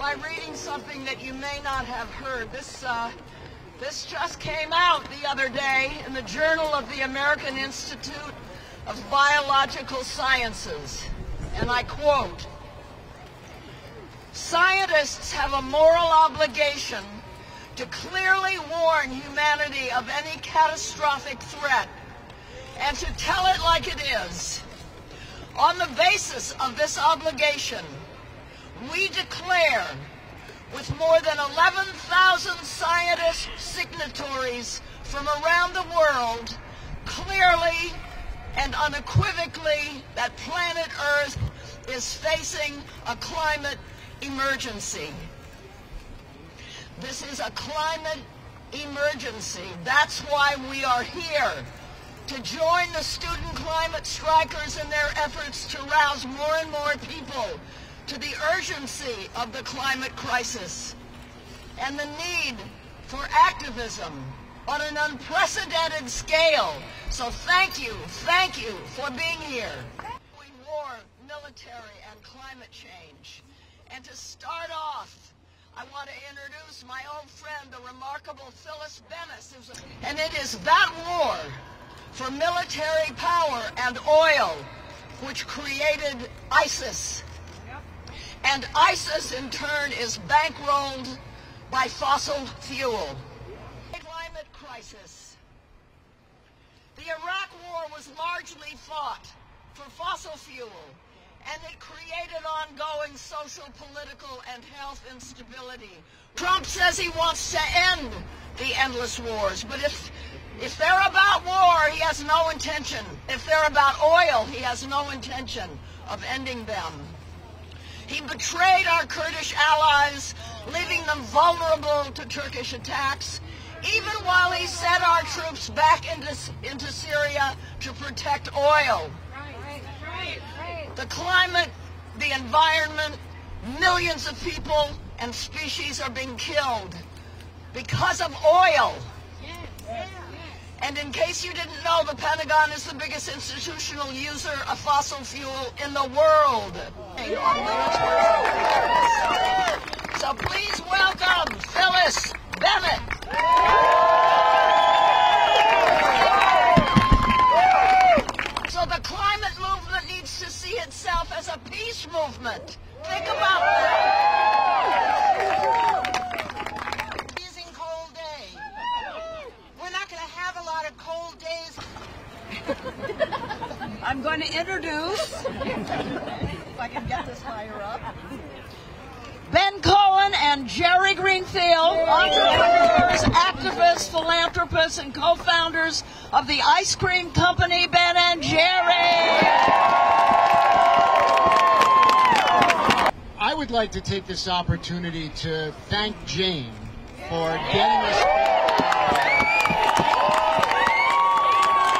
by reading something that you may not have heard. This just came out the other day in the Journal of the American Institute of Biological Sciences, and I quote, "Scientists have a moral obligation to clearly warn humanity of any catastrophic threat and to tell it like it is. On the basis of this obligation, we declare, with more than 11,000 scientist signatories from around the world, clearly and unequivocally that planet Earth is facing a climate emergency." This is a climate emergency. That's why we are here, to join the student climate strikers in their efforts to rouse more and more people to the urgency of the climate crisis and the need for activism on an unprecedented scale. So thank you for being here. War, military, and climate change. And to start off, I want to introduce my old friend, the remarkable Phyllis Bennis. And it is that war for military power and oil which created ISIS. And ISIS, in turn, is bankrolled by fossil fuel. Climate crisis. The Iraq War was largely fought for fossil fuel, and it created ongoing social, political, and health instability. Trump says he wants to end the endless wars, but if they're about war, he has no intention. If they're about oil, he has no intention of ending them. He betrayed our Kurdish allies, leaving them vulnerable to Turkish attacks, even while he sent our troops back into Syria to protect oil. The climate, the environment, millions of people and species are being killed because of oil. And in case you didn't know, the Pentagon is the biggest institutional user of fossil fuel in the world. So please welcome Phyllis Bennis. So the climate movement needs to see itself as a peace movement. Think about that. Freezing cold day. We're not going to have a lot of cold days. I'm going to introduce, if I can get this higher up, Ben Cohen and Jerry Greenfield, entrepreneurs, activists, philanthropists, and co-founders of the ice cream company Ben and Jerry. I would like to take this opportunity to thank Jane for getting us,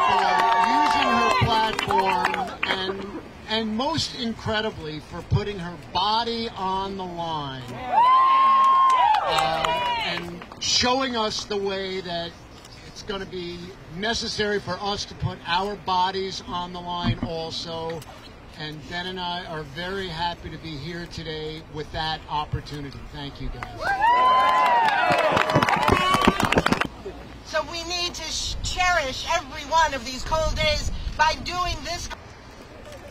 for using her platform, and most incredibly for putting her body on the line and showing us the way that it's going to be necessary for us to put our bodies on the line also. And Ben and I are very happy to be here today with that opportunity. Thank you, guys. So we need to cherish every one of these cold days by doing this.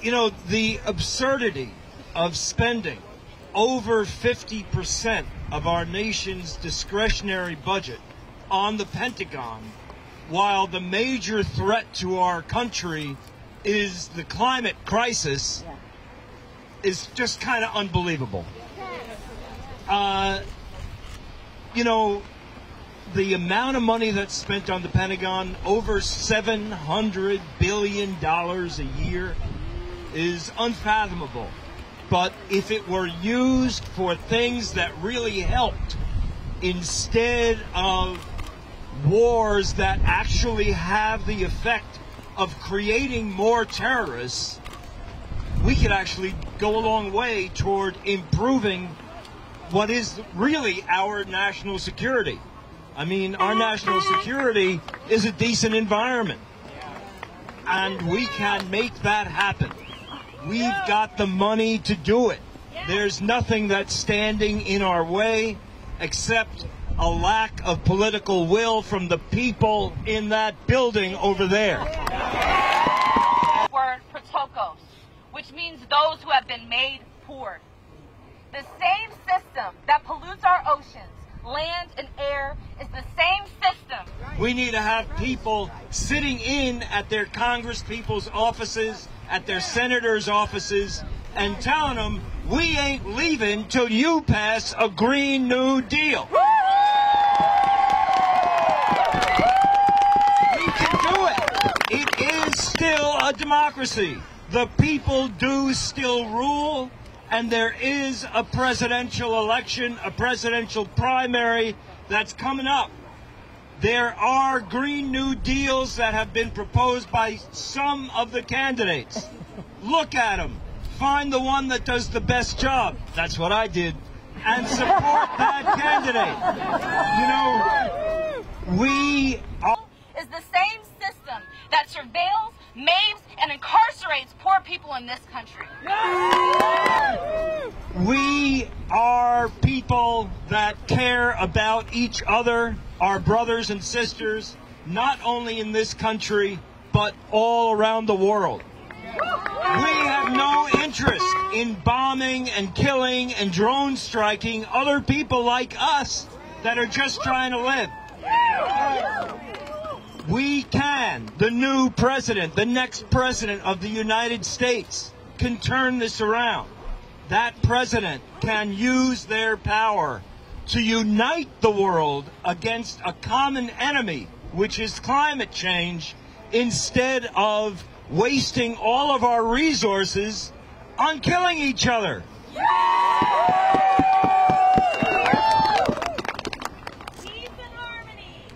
You know, the absurdity of spending over 50% of our nation's discretionary budget on the Pentagon, while the major threat to our country is the climate crisis, is just kind of unbelievable. You know, the amount of money that's spent on the Pentagon, over $700 billion a year, is unfathomable. But if it were used for things that really helped, instead of wars that actually have the effect of creating more terrorists, we could actually go a long way toward improving what is really our national security. I mean, our national security is a decent environment, and we can make that happen. We've got the money to do it. There's nothing that's standing in our way except a lack of political will from the people in that building over there. Word protokos, which means those who have been made poor. The same system that pollutes our oceans, land, and air is the same system. We need to have people sitting in at their Congress people's offices, at their senators' offices, and telling them, we ain't leaving till you pass a Green New Deal. We can do it. It is still a democracy. The people do still rule, and there is a presidential election, a presidential primary that's coming up. There are Green New Deals that have been proposed by some of the candidates. Look at them. Find the one that does the best job. That's what I did. And support that candidate. You know, we are... Is the same system that surveils, maims, and incarcerates poor people in this country. We are people that care about each other, our brothers and sisters, not only in this country, but all around the world. We have no interest in bombing and killing and drone striking other people like us that are just trying to live. We can, the new president, the next president of the United States, can turn this around. That president can use their power to unite the world against a common enemy, which is climate change, instead of wasting all of our resources on killing each other. Peace and harmony.